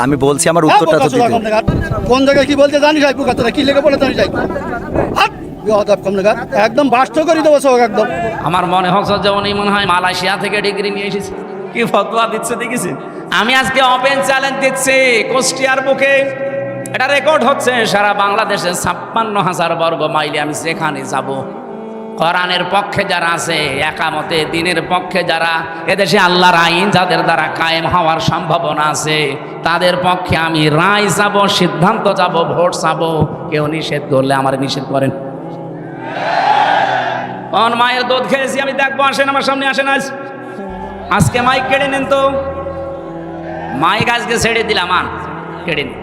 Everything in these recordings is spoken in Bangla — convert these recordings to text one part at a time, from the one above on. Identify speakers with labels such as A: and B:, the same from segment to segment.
A: আমি বলছি আমার উত্তরটা তো দিতে।
B: কোন জায়গায় কি বলতে জানিস আইপু কথা কি লেগে বলে জানিস আইপু একদম বাস্ত করে দেবো সব একদম।
C: আমার মনে হচ্ছে যে উনি মনে হয় মালয়েশিয়া থেকে ডিগ্রি নিয়ে এসেছে। কি ফতোয়া দিচ্ছে দেখেছি। আমি আজকে ওপেন চ্যালেঞ্জ দিচ্ছি কুষ্টিয়ার বুকে, এটা রেকর্ড হচ্ছে সারা বাংলাদেশে 56,000 বর্গ মাইলে আমি সেখানে যাব। কোরআনের পক্ষে যারা আছে, একামতে দিনের পক্ষে যারা, এদেশে আল্লাহর আইন যাদের দ্বারা কায়েম হওয়ার সম্ভাবনা আছে, তাদের পক্ষে আমি রায় যাব, সিদ্ধান্ত যাব, ভোট চাবো। কেউ নিষেধ করলে আমার নিষেধ করেন। কোন মায়ের দুধ খেয়েছি আমি দেখবো, আসেন আমার সামনে আসেন। আজকে মাইক কেড়ে নেন তো, মাইক আজকে ছেড়ে দিলাম, আন কেড়ে নিন।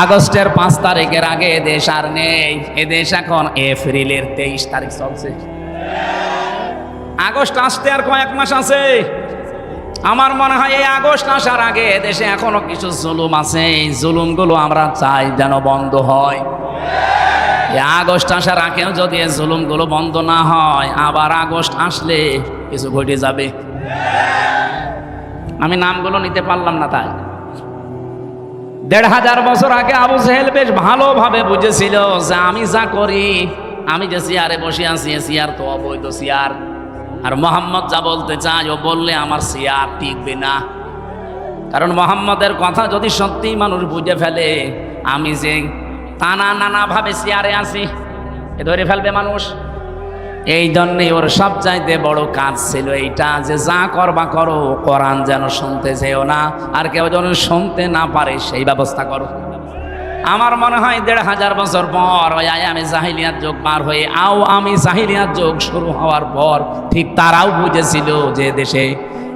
C: আগস্টের 5 তারিখের আগে এদেশ আর নেই। এদেশ এখন এপ্রিলের 23 তারিখ চলছে। আগস্ট আসতে আর কয়েক মাস আছে। আমার মনে হয় এই আগস্ট আসার আগে দেশে এখনো কিছু জুলুম আছে, এই জুলুমগুলো আমরা চাই যেন বন্ধ হয়। এই আগস্ট আসার আগেও যদি এই জুলুমগুলো বন্ধ না হয়, আবার আগস্ট আসলে কিছু ঘটে যাবে। আমি নামগুলো নিতে পারলাম না, তাই 1,500 বছর আগে আবু জেহেল বেশ ভালোভাবে বুঝেছিল যে আমি যা করি, আমি যে চেয়ারে বসে আছি, চেয়ার তো অবৈধ চেয়ার, আর মোহাম্মদ যা বলতে চায় ও বললে আমার চেয়ার টিকবে না। কারণ মোহাম্মদের কথা যদি সত্যিই মানুষ বুঝে ফেলে, আমি যে নানাভাবে চেয়ারে আছি, এ ধরে ফেলবে মানুষ। এই জন্যই ওর সব চাইতে বড় কাজ ছিল এইটা, যে যা করবা করো, কোরআন যেন শুনতে যেও না, আর কেউ যেন শুনতে না পারে সেই ব্যবস্থা করো। আমার মনে হয় 1,500 বছর পর ওই আয়ামে জাহিলিয়াত যুগ পার হয়ে আমি জাহিলিয়াত যুগ শুরু হওয়ার পর ঠিক তারাও বুঝেছিল যে দেশে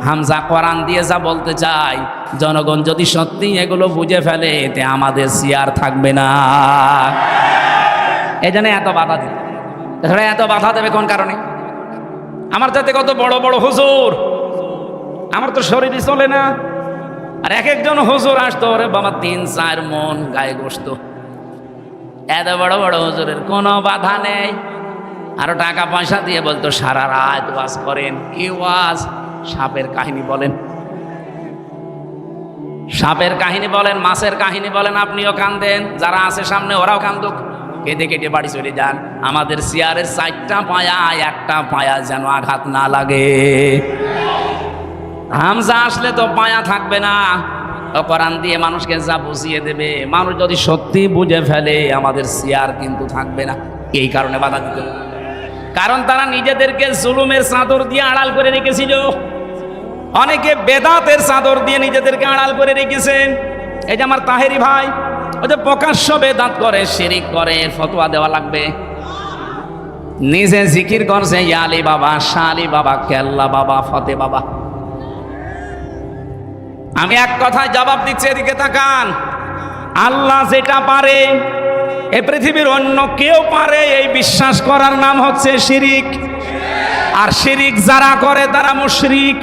C: হামজা কোরআন দিয়ে যা বলতে চায়, জনগণ যদি সত্যি এগুলো বুঝে ফেলে, এতে আমাদের চেয়ার থাকবে না। এই জন্য এত বাধা দিল। এত বাধা দেবে কোন কারণে? আমার যাতে কত বড় বড় হুজুর, আমার তো শরীরই চলে না। আর এক একজন হুজুর আসতো, ওরে বাবা 3-4 মন গায়ে গোস্ত। এত বড় বড় হুজুরের কোনো বাধা নেই। আরো টাকা পয়সা দিয়ে বলতো সারা রাত ওয়াজ করেন। কি ওয়াজ? সাপের কাহিনী বলেন, সাপের কাহিনী বলেন, মাছের কাহিনী বলেন, আপনিও কান্দেন, যারা আছে সামনে ওরাও কান্দুক, কেঁদে কেটে বাড়ি চলে যান। আমাদের চেয়ারের 4টা পায়া, একটা পায়া যেন আঘাত না লাগে। হামজা আসলে তো পায়া থাকবে না। কোরআন দিয়ে মানুষকে যা বুঝিয়ে দেবে, মানুষ যদি সত্যি বুঝে ফেলে, আমাদের চেয়ার কিন্তু থাকবে না। এই কারণে বাধা দিত, কারণ তারা নিজেদেরকে জুলুমের চাদর দিয়ে আড়াল করে রেখেছিল। অনেকে বেদাতের চাদর দিয়ে নিজেদেরকে আড়াল করে রেখেছে। এই যে আমার তাহেরি ভাই, ও যে প্রকাশ্য বেদাত করে, শিরিক করে, ফতোয়া দেওয়া লাগবে। নিজে জিকির করছে ইয়া আলী বাবা, শাহ আলী বাবা, কেল্লা বাবা, ফতে বাবা। আমি এক কথায় জবাব দিচ্ছি, এদিকে তাকান। আল্লাহ যেটা পারে এ পৃথিবীর অন্য কেউ পারে, এই বিশ্বাস করার নাম হচ্ছে শিরিক। আর শিরিক যারা করে তারা মুশরিক।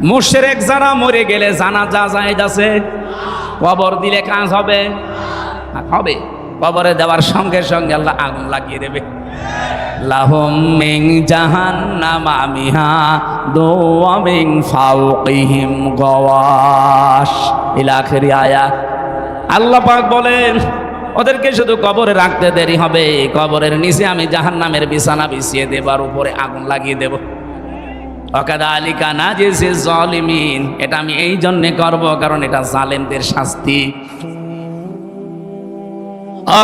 C: মুশরিক যারা মরে গেলে জানাজা জায়েজ আছে, কবর দিলে কাজ হবে হবে। কবরে দেওয়ার সঙ্গে সঙ্গে আল্লাহ আগুন লাগিয়ে দেবে। লাহুম মিন জাহান্নামা মিহাদু ওয়া মিন ফাওকিহিম গাওয়াশ ইলা আখিরি আয়াত। আল্লাহ পাক বলেন, ওদেরকে শুধু কবরে রাখতে দেরি হবে, কবরের নিচে আমি জাহান্নামের বিছানা বিছিয়ে দেব, আর উপরে আগুন লাগিয়ে দেব। ওয়াকাযালিকা নাজিজিজ জালিমিন। এটা আমি এই জন্যে করব, কারণ এটা জালেমদের শাস্তি।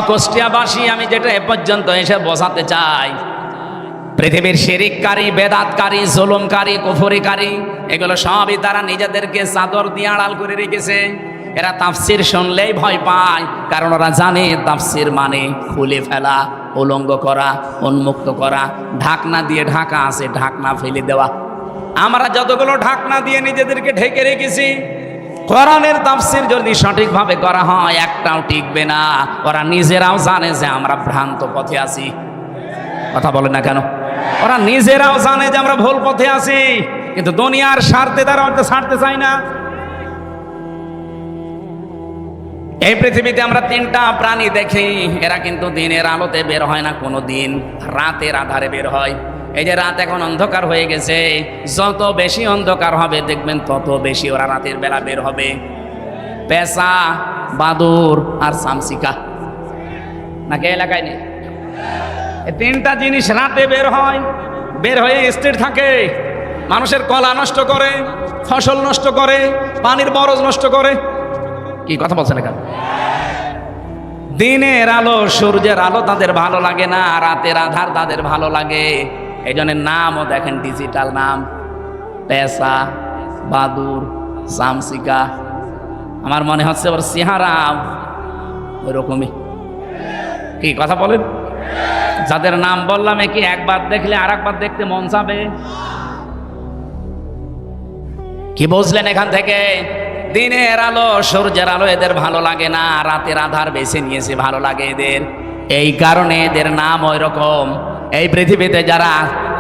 C: কুষ্টিয়াবাসী, আমি যেটা এ পর্যন্ত এসে বোঝাতে চাই, পৃথিবীর শিরিককারী, বেদাতকারী, জুলুমকারী, কুফরিকারী, এগুলো সবই তারা নিজেদেরকে চাদর দিয়ে আড়াল করে রেখেছে। এরা তাফসির শুনলেই ভয় পায়, কারণ ওরা জানে তাফসির মানে খুলে ফেলা, উলঙ্গ করা, উন্মুক্ত করা। ঢাকনা দিয়ে ঢাকা আছে, ঢাকনা ফেলে দেওয়া। আমরা যতগুলো ঢাকনা দিয়ে নিজেদেরকে ঢেকে রেখেছি, কোরআনের তাফসীর যদি সঠিকভাবে করা হয়, একটাও টিকবে না। ওরা নিজেরাও জানে যে আমরা ভ্রান্ত পথে আছি। কথা বলে না কেন? ওরা নিজেরাও জানে যে আমরা ভুল পথে আছি, কিন্তু দুনিয়ার স্বার্থে তারা ওটা ছাড়তে চায় না। এই পৃথিবীতে আমরা 3টা প্রাণী দেখি, এরা কিন্তু দিনের আলোতে বের হয় না কোনো দিন, রাতের আধারে বের হয়। এই যে রাত এখন অন্ধকার হয়ে গেছে, যত বেশি অন্ধকার হবে দেখবেন তত বেশি ওরা রাতের বেলা বের হবে। পেঁচা, বাদুর আর চামচিকা, নাকি এলাকায় নেই? এই তিনটা জিনিস রাতে বের হয়, বের হয়ে স্থির থাকে, মানুষের কলা নষ্ট করে, ফসল নষ্ট করে, পানির বরজ নষ্ট করে। কি কথা বলছেন এখানে? দিনের আলো, সূর্যের আলো তাদের ভালো লাগে না, রাতের আধার তাদের ভালো লাগে। এই জন্য নামও দেখেন ডিজিটাল নাম, পেঁচা, বাদুর, চামচিকা। আমার মনে হচ্ছে ওর চেহারা ওই রকমই। কি কথা বলেন? যাদের নাম বললাম কি একবার দেখলে আর একবার দেখতে মন চাবে? কি বুঝলেন এখান থেকে? দিনের আলো, সূর্যের আলো এদের ভালো লাগে না, রাতের আধার বেছে নিয়েছে ভালো লাগে এদের। এই কারণে এদের নাম ওই রকম। এই পৃথিবীতে যারা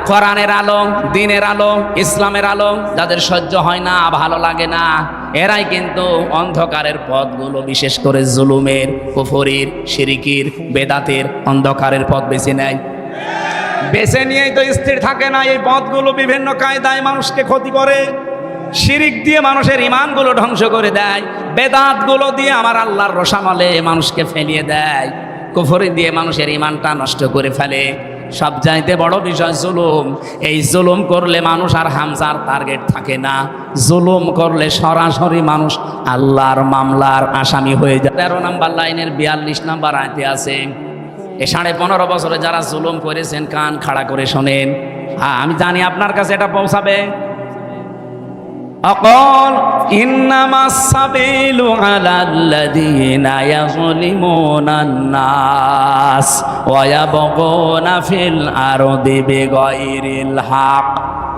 C: কোরআনের আলো, দিনের আলো, ইসলামের আলো যাদের সহ্য হয় না, ভালো লাগে না, এরাই কিন্তু অন্ধকারের পথগুলো, বিশেষ করে জুলুমের, কুফরির, শিরিকির, বেদাতের অন্ধকারের পথ বেছে নেয়। বেছে নিয়েই তো স্থির থাকে না। এই পথগুলো বিভিন্ন কায়দায় মানুষকে ক্ষতি করে। শিরিক দিয়ে মানুষের ইমানগুলো ধ্বংস করে দেয়, বেদাতগুলো দিয়ে আমার আল্লাহর রোশানলে মানুষকে ফেলিয়ে দেয়, কুফরি দিয়ে মানুষের ইমানটা নষ্ট করে ফেলে। সব চাইতে বড় বিষয় জুলুম। এই জুলুম করলে মানুষ আর হামজার টার্গেট থাকে না, জুলুম করলে সরাসরি মানুষ আল্লাহর মামলার আসামি হয়ে যায়। 13 নম্বর লাইনের 42 নম্বর আয়াতে আছে, এই 15.5 বছরে যারা জুলুম করেছেন কান খাড়া করে শোনেন। আমি জানি আপনার কাছে এটা পৌঁছাবে। أقول إنما السبيل على الذين يظلمون الناس ويبغون في الأرض بغير الحق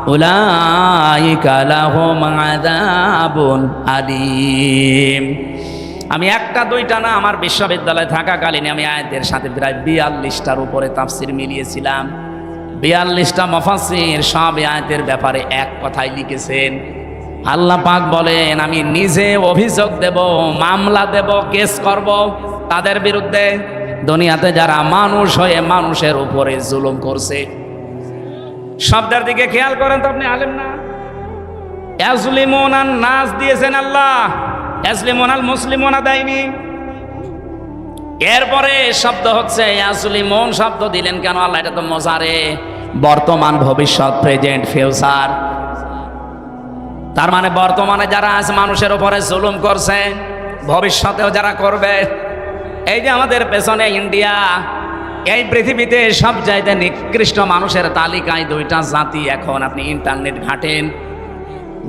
C: أولئك لهم عذاب أليم। আমি একটা দুইটা না, আমার বিশ্ববিদ্যালয়ে থাকাকালীন আমি আয়াতের সাথে প্রায় 42টার উপরে তাফসির মিলিয়েছিলাম। 42টা মুফাসসির সব আয়াতের ব্যাপারে এক কথাই লিখেছেন। আল্লাহ পাক বলেন, আমি নিজে অভিযোগ দেব, মামলা দেব, কেস করব তাদের বিরুদ্ধে, দুনিয়াতে যারা মানুষ হয়ে মানুষের উপরে জুলুম করছে। শব্দের দিকে খেয়াল করেন তো, আপনি আলেম না? ইয়াজলিমুনান নাস দিয়েছেন আল্লাহ, ইয়াজলিমুনাল মুসলিমুনা দেয়নি। এরপরে শব্দ হচ্ছে ইয়াজলিমুন শব্দ দিলেন কেন আল্লাহ? এটা তো মজারে, বর্তমান, ভবিষ্যৎ, প্রেজেন্ট, ফিউচার। তার মানে বর্তমানে যারা আজ মানুষের উপরে জুলুম করছে, ভবিষ্যতেও যারা করবে। এই যে আমাদের পেছনে ইন্ডিয়া, এই পৃথিবীতে সব জায়গায় নিকৃষ্ট মানুষের তালিকায় 2টা জাতি। এখন আপনি ইন্টারনেট ঘাটেন,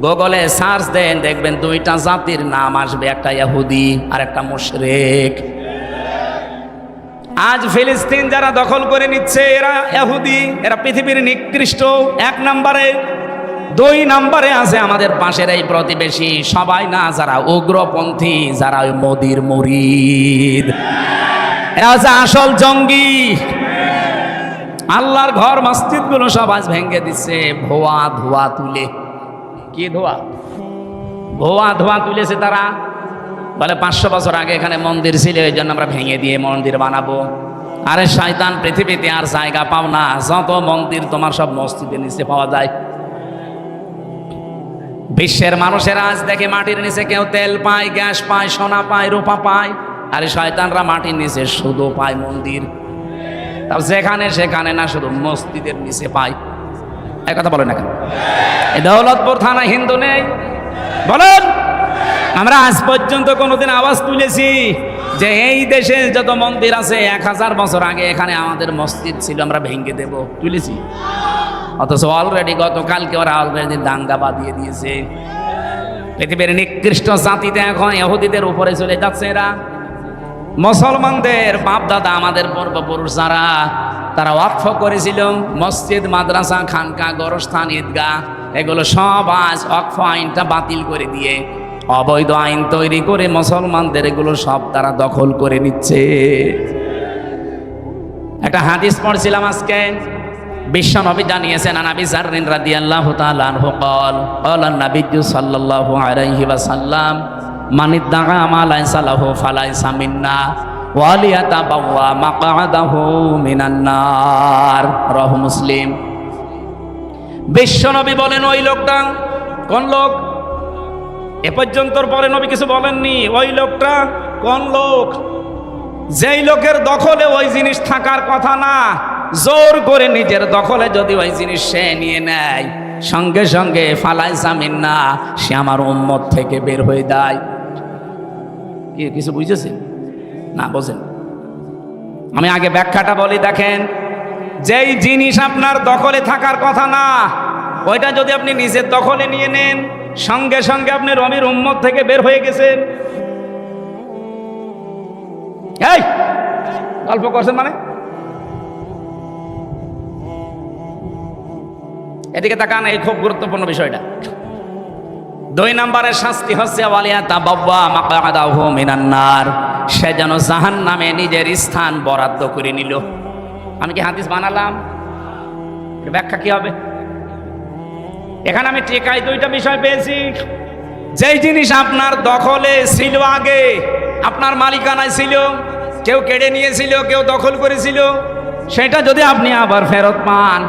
C: গুগলে সার্চ দেন, দেখবেন 2টা জাতির নাম আসবে, একটা ইহুদি আর একটা মুশরিক। আজ ফিলিস্তিন যারা দখল করে নিচ্ছে, এরা ইহুদি, এরা পৃথিবীর নিকৃষ্ট 1 নম্বরে। 2 নম্বরে আছে আমাদের পাশের এই প্রতিবেশী, সবাই না, যারা উগ্রপন্থী, যারা ওই মোদির মুরিদ, এরা হচ্ছে আসল জঙ্গি। আল্লাহর ঘর মসজিদ গুলো সব আজ ভেঙে দিচ্ছে ভুয়া ধোয়া তুলে। কি ধোয়া? ভুয়া ধোয়া তুলেছে তারা। বলে 500 বছর আগে এখানে মন্দির ছিল, এই জন্য আমরা ভেঙে দিয়ে মন্দির বানাবো। আরে শয়তান, পৃথিবীতে আর জায়গা পাও না, যত মন্দির তোমার সব মসজিদের নিচে পাওয়া যায়। বিশ্বের মানুষেরা আজ দেখে মাটির নিচে কেউ তেল পায়, গ্যাস পায়, সোনা পায়, রূপা পায়, আর শয়তানরা মাটির নিচে শুধু পায় মন্দির। তাও যেখানে সেখানে না, শুধু মসজিদের নিচে পায়। এই কথা বলেন না কেন? এই দৌলতপুর থানা হিন্দু নেই বলেন? আমরা আজ পর্যন্ত কোনোদিন আওয়াজ তুলেছি যে এই দেশে যত মন্দির আছে 1000 বছর আগে এখানে আমাদের মসজিদ ছিল, আমরা ভেঙে দেব? তুলেছি? অথচ অলরেডি গতকালকে ওরা অলরেডি দাঙ্গা বাঁধিয়ে দিয়েছে। পৃথিবীর নিকৃষ্ট জাতিতে এখন ইহুদিদের উপরে চলে যাচ্ছে এরা। মুসলমানদের বাপদাদা, আমাদের পূর্বপুরুষ যারা, তারা ওয়াকফ করেছিল মসজিদ, মাদ্রাসা, খানকা, গোরস্থান, ঈদগাহ, এগুলো সব আজ ওয়াকফ আইনটা বাতিল করে দিয়ে অবৈধ আইন তৈরি করে মুসলমানদের এগুলো সব তারা দখল করে নিচ্ছে। একটা হাদিস পড়ছিলাম আজকে, বিশ্ব নবী জানিয়েছেন, আনাবি জাররিন রাদিয়াল্লাহু তাআলা আনহু قال قال النبي صلى الله عليه وسلم من ادعى ما ليس له فليس منا وليتبوأ مقعده من النار। রাহু মুসলিম। বিশ্বনবী বলেন ওই লোকটা কোন লোক? এ পর্যন্ত পরে নবী কিছু বলেননি। ওই লোকটা কোন লোক? যেই লোকের দখলে ওই জিনিস থাকার কথা না, জোর করে নিজের দখলে যদি ওই জিনিস সে নিয়ে নেয়, সঙ্গে সঙ্গে ফালাই জামিন না, সে আমার উম্মত থেকে বের হয়ে যায়। কি কিছু বুঝেছেন না? বোঝেন? আমি আগে ব্যাখ্যাটা বলি। দেখেন, যেই জিনিস আপনার দখলে থাকার কথা না, ওইটা যদি আপনি নিজের দখলে নিয়ে নেন, সঙ্গে সঙ্গে আপনি নবীর উম্মত থেকে বের হয়ে গেছেন। এই গল্প করছেন মানে? এদিকে তাকান, এই খুব গুরুত্বপূর্ণ বিষয়টা। 2 নম্বরের শাস্তি হচ্ছে সে যেন জাহান্নামে নিজের স্থান বরাদ্দ করে নিল। আমি কি হাদিস বানালাম? ব্যাখ্যা কি হবে? এখানে আমি টেকাই 2টা বিষয় পেয়েছি। যেই জিনিস আপনার দখলে ছিল, আগে আপনার মালিকানায় ছিল, কেউ কেড়ে নিয়েছিল, কেউ দখল করেছিল, সেটা যদি আপনি আবার ফেরত পান,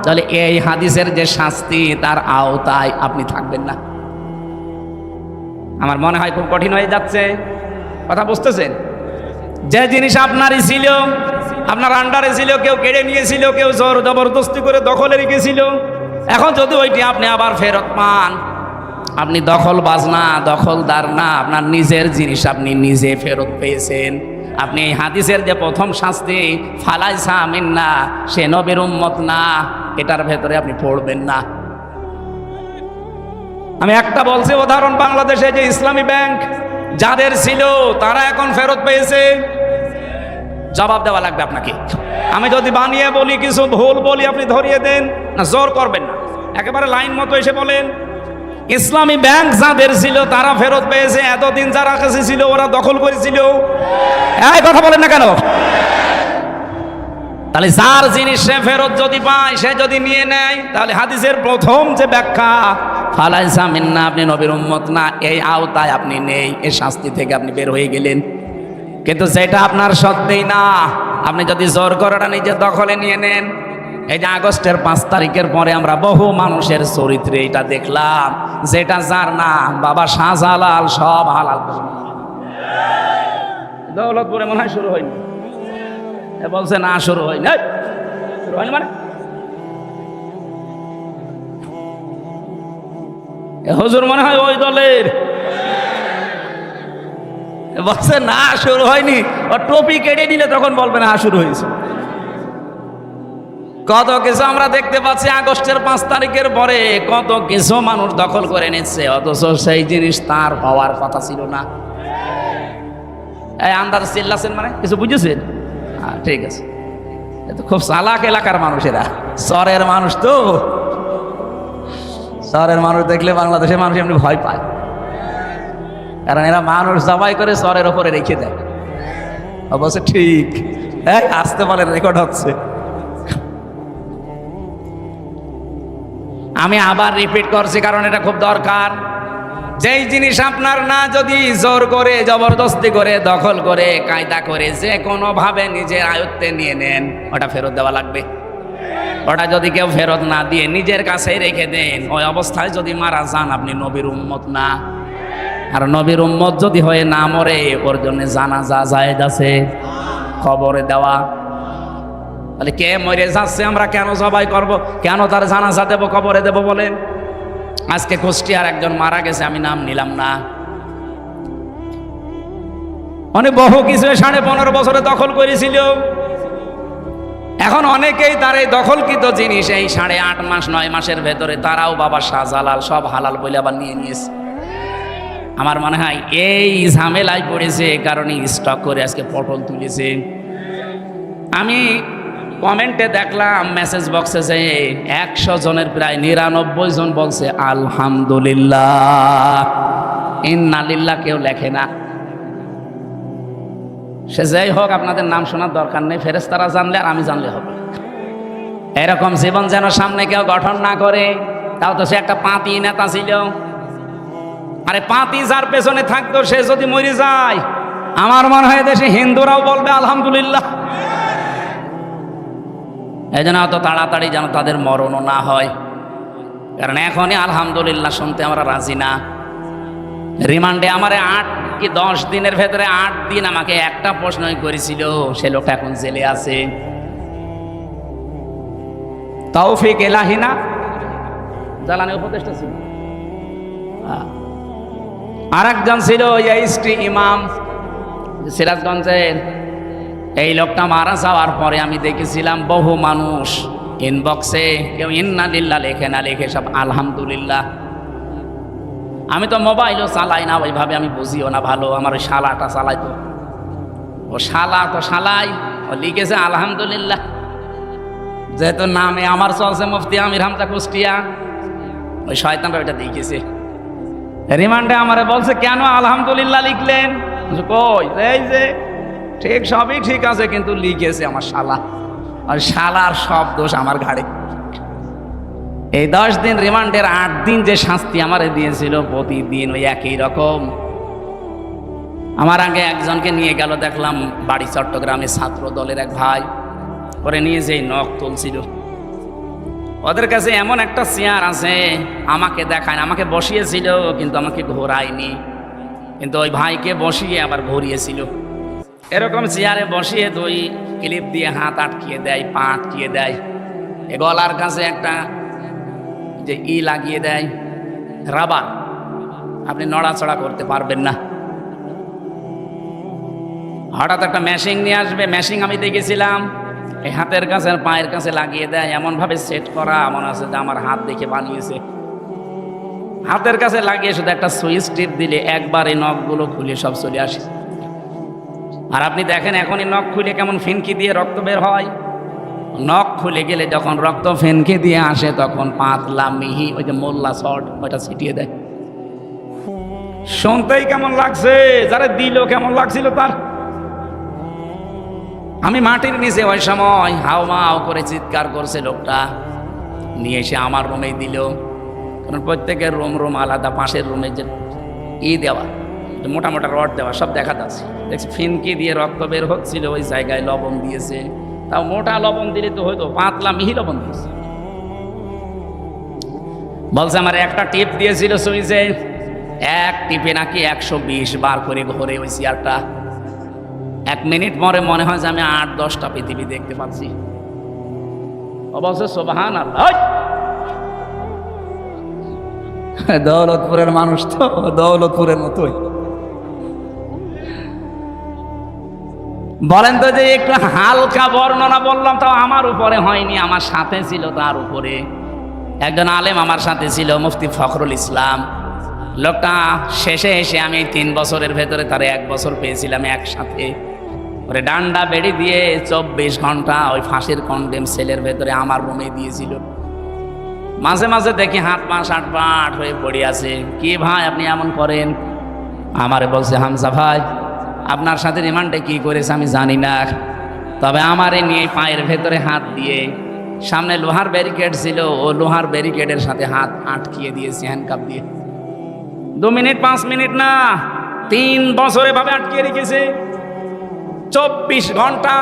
C: তাহলে এই হাদিসের যে শাস্তি, তার আওতায় আপনি থাকবেন না। আমার মনে হয় খুব কঠিন হয়ে যাচ্ছে। কথা বুঝতেছেন? যে জিনিস আপনারই ছিল, আপনার আন্ডারে ছিল, কেউ কেড়ে নিয়েছিল, কেউ জোর জবরদস্তি করে দখলে রেখেছিল, এখন যদি ওইটি আপনি আবার ফেরত পান, আপনি দখলবাজ না, দখলদার না, আপনার নিজের জিনিস আপনি নিজে ফেরত পেয়েছেন। আপনি এই হাদিসের যে প্রথম শাস্তি ফালাইসা মিন্না, সে নবীর উম্মত না, এটার ভেতরে আপনি পড়বেন না। আমি একটা বলছি উদাহরণ, বাংলাদেশে যে ইসলামী ব্যাংক যাদের ছিল, তারা এখন ফেরত পেয়েছে, জবাব দেওয়া লাগবে আপনাকে। আমি যদি বানিয়ে বলি, কিছু ভুল বলি, আপনি ধরিয়ে দেন না, জোর করবেন না, একেবারে লাইন মতো এসে বলেন ইসলামী ব্যাংক যাদের ছিল তারা ফেরত পেয়েছে, এতদিন যারা কাছে ছিল ওরা দখল করেছিল। এই কথা বলেন না কেন? তাহলে যার জিনিস সে ফেরত যদি পায়, সে যদি নিয়ে নেয়, তাহলে হাদিসের প্রথম যে ব্যাখ্যা ফালাইসা মিন্না, আপনি নবীর উম্মত না, এই আওতায় আপনি নেই, এই শাস্তি থেকে আপনি বের হয়ে গেলেন। কিন্তু যেটা আপনার সত্যিই না, আপনি যদি জোর করে নিজের দখলে নিয়ে নেন। এই যে আগস্টের 5 তারিখের পরে আমরা বহু মানুষের চরিত্রে এটা দেখলাম, যেটা যার না, বাবা শাহজালাল সব হালাল। দৌলতপুরে মনে হয় শুরু হয়নি, বলছে না শুরু হয়নি, শুরু হয়নি মানে হুজুর মনে হয় ওই দলের, বলছে না শুরু হয়নি। ও টপি কেটে দিলে তখন বলবে না শুরু হয়েছে। কত কিছু আমরা দেখতে পাচ্ছি আগস্টের 5 তারিখের পরে, কত কিছু মানুষ দখল করে নিচ্ছে, অথচ সেই জিনিস তার হওয়ার কথা ছিল না। এই আন্দাজ চিল্লাছেন মানে কিছু বুঝেছেন? হ্যাঁ ঠিক আছে, তো খুব চালাক এলাকার মানুষেরা, শহরের মানুষ তো, শহরের মানুষ দেখলে বাংলাদেশের মানুষ এমনি ভয় পায়, কারণ এরা মানুষ জবাই করে শহরের ওপরে রেখে দেয়। অবশ্য ঠিক, এই আসতে বলে, রেকর্ড হচ্ছে। আমি আবার রিপিট করছি কারণ এটা খুব দরকার। যেই জিনিস আপনার না, যদি জোর করে জবরদস্তি করে দখল করে কায়দা করে যে কোনোভাবে নিজের আয়ত্তে নিয়ে নেন, ওটা ফেরত দেওয়া লাগবে। ওটা যদি কেউ ফেরত না দিয়ে নিজের কাছেই রেখে দেন, ওই অবস্থায় যদি মারা যান, আপনি নবীর উম্মত না। আর নবীর উম্মত যদি হয়ে না মরে, ওর জন্য জানাজা জায়েজ আছে, খবরে দেওয়া। তাহলে কে মরে যাচ্ছে আমরা কেন জবাই করব, কেন তার জানাজা দেব, কবরে দেব বলেন? আজকে কুষ্টিয়ার একজন মারা গেছে, আমি নাম নিলাম না, অনেক বহু কিছু 15.5 বছরে দখল করেছিল। এখন অনেকেই তার এই দখলকৃত জিনিস এই 8.5 মাস 9 মাসের ভেতরে তারাও বাবা শাহজালাল সব হালাল বলে আবার নিয়ে নিয়েছে। আমার মনে হয় এই ঝামেলায় পড়েছে, কারণে স্টক করে আজকে পটল তুলেছে। আমি কমেন্টে দেখলাম, মেসেজ বক্সে যে 100 জনের প্রায় 99 জন বলছে আলহামদুলিল্লাহ, ইন্নালিল্লাহ কেউ লেখে না। সে যাই হোক, আপনাদের নাম শোনার দরকার নেই, ফেরেশতারা জানলে আর আমি জানলে হবে। এরকম জীবন যেন সামনে কেউ গঠন না করে। তাও তো সে একটা পাতি নেতা ছিল, আরে পাতি যার পেছনে থাকতো সে যদি মরে যায়, আমার মনে হয় দেশে হিন্দুরাও বলবে আলহামদুলিল্লাহ। এই জন্য অত তাড়াতাড়ি যেন তাদের মরণও না হয়। কারণ এখনই আলহামদুলিল্লাহ শুনতে আমরা রাজি না। রিমান্ডে আমারে 8 কি 10 দিনের ভেতরে 8 দিন আমাকে একটা প্রশ্নই করেছিল, সে লোকটা এখন জেলে আছে। তৌফিক এলাহি না, জ্বালানি উপদেষ্টা ছিল। আর একজন ছিল ইয়াইস্টি ইমাম সিরাজগঞ্জের। এই লোকটা মারা যাওয়ার পরে আমি দেখেছিলাম বহু মানুষ ইনবক্সে কেউ ইন্না লিল্লাহ লেখে না, লেখে সব আলহামদুলিল্লাহ। আমি তো মোবাইলও চালাই না ওইভাবে, আমি বুঝিও না ভালো। আমার ওই শালাটা চালাইতো, ও শালা তো শালাই, ও লিখেছে আলহামদুলিল্লাহ। যেহেতু নামে আমার চলছে মুফতি আমির হামজা কুষ্টিয়া, ওই শয়তানটা ওইটা লিখেছে। রিমান্ডে আমারে বলছে কেন আলহামদুলিল্লাহ লিখলেন? কই এই যে ঠিক সবই ঠিক আছে, কিন্তু লিখেছে আমার শালা, আর শালার সব দোষ আমার ঘাড়ে। এই 10 দিন রিমান্ডের 8 দিন যে শাস্তি আমারে দিয়েছিল, প্রতিদিন ওই একই রকম। আমার আগে একজনকে নিয়ে গেল, দেখলাম বাড়ি চট্টগ্রামে ছাত্র দলের এক ভাই, করে নিয়ে যেই নখ তুলছিল। ওদের কাছে এমন একটা চেয়ার আছে, আমাকে দেখায় না, আমাকে বসিয়েছিল কিন্তু আমাকে ঘোরায়নি, কিন্তু ওই ভাইকে বসিয়ে আবার ঘুরিয়েছিল। এরকম চেয়ারে বসিয়ে দুই ক্লিপ দিয়ে হাত আটকিয়ে দেয়, পা আটকিয়ে দেয়, এ গলার কাছে একটা যে লাগিয়ে দেয় রাবার, আপনি নড়াচড়া করতে পারবেন না। হঠাৎ একটা মেশিন নিয়ে আসবে, মেশিন আমি দেখেছিলাম এই হাতের কাছে আর পায়ের কাছে লাগিয়ে দেয়, এমনভাবে সেট করা, এমন আছে যে আমার হাত দেখে বানিয়েছে। হাতের কাছে লাগিয়ে শুধু একটা সুইচ টিপ দিলে একবারে নখগুলো খুলে সব চলে আসে। আর আপনি দেখেন এখনই নখ খুলে কেমন ফিনকি দিয়ে রক্ত বের হয়। নখ খুলে গেলে যখন রক্ত ফিনকি দিয়ে আসে, তখন পাতলা মিহি ওই যে মোল্লা শট ওইটা ছিটিয়ে দেয়। শুনতেই কেমন লাগছে, যারা দিল কেমন লাগছিল তার। আমি মাটির নিচে ওই সময় হাও মাও করে চিৎকার করছে লোকটা, নিয়ে এসে আমার রুমেই দিল। কারণ প্রত্যেকের রুম আলাদা, পাশের রুমে যে দেওয়া, মোটা মোটা রড দেওয়া, সব দেখা যাচ্ছে। দেখছি ফিনকি দিয়ে রক্ত বের হচ্ছিল, ওই জায়গায় লবণ দিয়েছে। তাও মোটা লবণ দিলে তো হয়তো, পাতলা মিহি লবণ দিয়েছে। বলছে আমার একটা টিপ দিয়েছিল সুইচে, এক টিপে নাকি 120 বার করে ঘোরে ওই চেয়ারটা। 1 মিনিট পরে মনে হয় যে আমি 8-10টা পৃথিবী দেখতে পাচ্ছি। ও বলছে সুবহানাল্লাহ। দৌলতপুরের মানুষ তো দৌলতপুরের মতোই। বলেন তো যে একটু হালকা বর্ণনা বললাম, তাও আমার উপরে হয়নি, আমার সাথে ছিল তার উপরে একজন আলেম, আমার সাথে ছিল মুফতি ফখরুল ইসলাম। লোকটা শেষে এসে আমি 3 বছরের ভেতরে তার 1 বছর পেয়েছিলাম একসাথে। ওরে ডান্ডা বেড়ি দিয়ে 24 ঘন্টা ওই ফাঁসির কন্ডেম সেলের ভেতরে আমার রুমে দিয়েছিল। মাঝে মাঝে দেখি হাত পা সাটপাট হয়ে পড়ে আছে। কি ভাই আপনি এমন করেন? আমারে বলছে হামজা ভাই আপনার সাথে রিমান্ডে কি করেছে আমি জানি না, তবে আমারে নিয়ে পায়ের ভেতরে হাত দিয়ে, সামনে লোহার ব্যারিকেড ছিল, ও লোহার ব্যারিকেডের সাথে হাত আটকিয়ে দিয়েছে হ্যান্ডকাপ দিয়ে। 2 মিনিট 5 মিনিট না, 3 বছর এভাবে আটকিয়ে রেখেছে 24 ঘন্টা।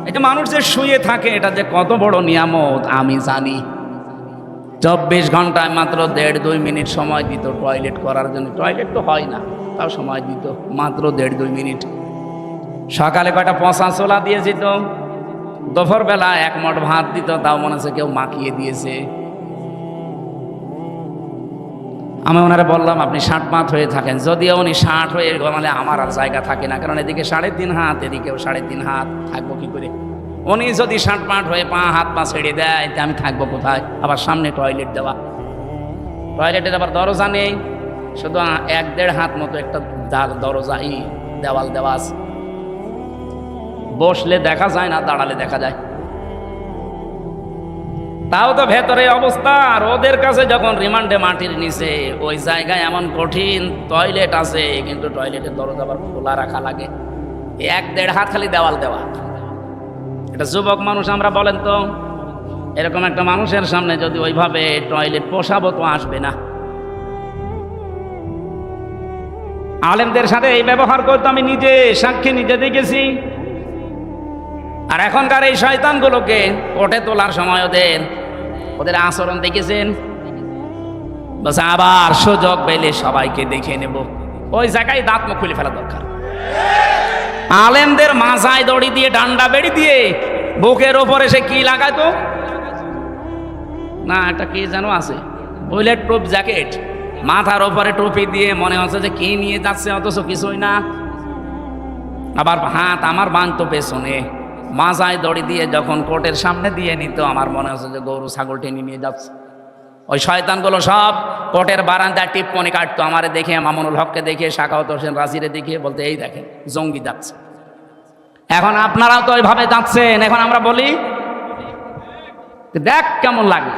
C: এটা মানুষ যে শুয়ে থাকে, এটা যে কত বড় নিয়ামত আমি জানি। 24 ঘন্টায় মাত্র 1.5-2 মিনিট সময় দিত টয়লেট করার জন্য। টয়লেট তো হয় না, তাও সময় দিত মাত্র 1.5-2 মিনিট। সকালে কয়টা পচা ছোলা দিয়ে যেত, দুপুরবেলা 1 মুঠ ভাত দিত, তাও মনে হচ্ছে কেউ মাখিয়ে দিয়েছে। আমি ওনারা বললাম আপনি 60 হয়ে থাকেন। যদিও উনি 60 হয়ে ঘুমালে আমার আর জায়গা থাকে না, কারণ এদিকে 3.5 হাত, এদিকেও 3.5 হাত, থাকবো কি করে? উনি যদি 60 হয়ে হাত পা ছেড়ে দেয়, তা আমি থাকবো কোথায়? আবার সামনে টয়লেট দেওয়া, টয়লেটের আবার দরজা নেই, শুধু 1-1.5 হাত মতো একটা দরজা দেওয়াল দেওয়া আছে। বসলে দেখা যায় না, দাঁড়ালে দেখা যায়। তাও তো ভেতরে অবস্থা। আর ওদের কাছে যখন রিমান্ডে মাটির নিচে, ওই জায়গায় এমন কঠিন টয়লেট আছে, কিন্তু টয়লেটের দরজা আবার খোলা রাখা লাগে। 1-1.5 হাত খালি দেওয়াল দেওয়া। এটা যুবক মানুষ আমরা, বলেন তো এরকম একটা মানুষের সামনে যদি ওইভাবে টয়লেট পোষাবো তো আসবে না। আলেমদের সাথে এই ব্যবহার করতে আমি নিজে সাক্ষী, নিজে দেখেছি। আর এখনকার এই শয়তানগুলোকে কোর্টে তোলার সময় ওদের আচরণ দেখেছেন। বলছে আবার সুযোগ পেলে সবাইকে দেখে নেব। ওই জায়গায় দাঁত মুখ খুলে ফেলা দরকার। আলেমদের মাথায় দড়ি দিয়ে, ডান্ডা বেড়ি দিয়ে বুকের ওপরে সে কি লাগাতো না, এটা কি যেন আছে, বুলেট প্রুফ জ্যাকেট, মাথার ওপরে টুপি দিয়ে মনে হচ্ছে যে কি নিয়ে যাচ্ছে, অথচ কিছুই না। আবার হাত আমার বাঁধতো পেছনে, মাথায় দড়ি দিয়ে যখন কোর্টের সামনে দিয়ে নিত, আমার মনে হচ্ছে যে গরু ছাগল টেনে নিয়ে যাচ্ছে। ওই শয়তানগুলো সব কোর্টের বারান্দায় টিপ্পনি কাটতো, আমারে দেখে, মামুনুল হককে দেখে, সাখাওয়াত হোসেন রাজিরে দেখে, বলতে এই দেখেন জঙ্গি যাচ্ছে। এখন আপনারাও তো ওইভাবে যাচ্ছেন। এখন আমরা বলি দেখ কেমন লাগে।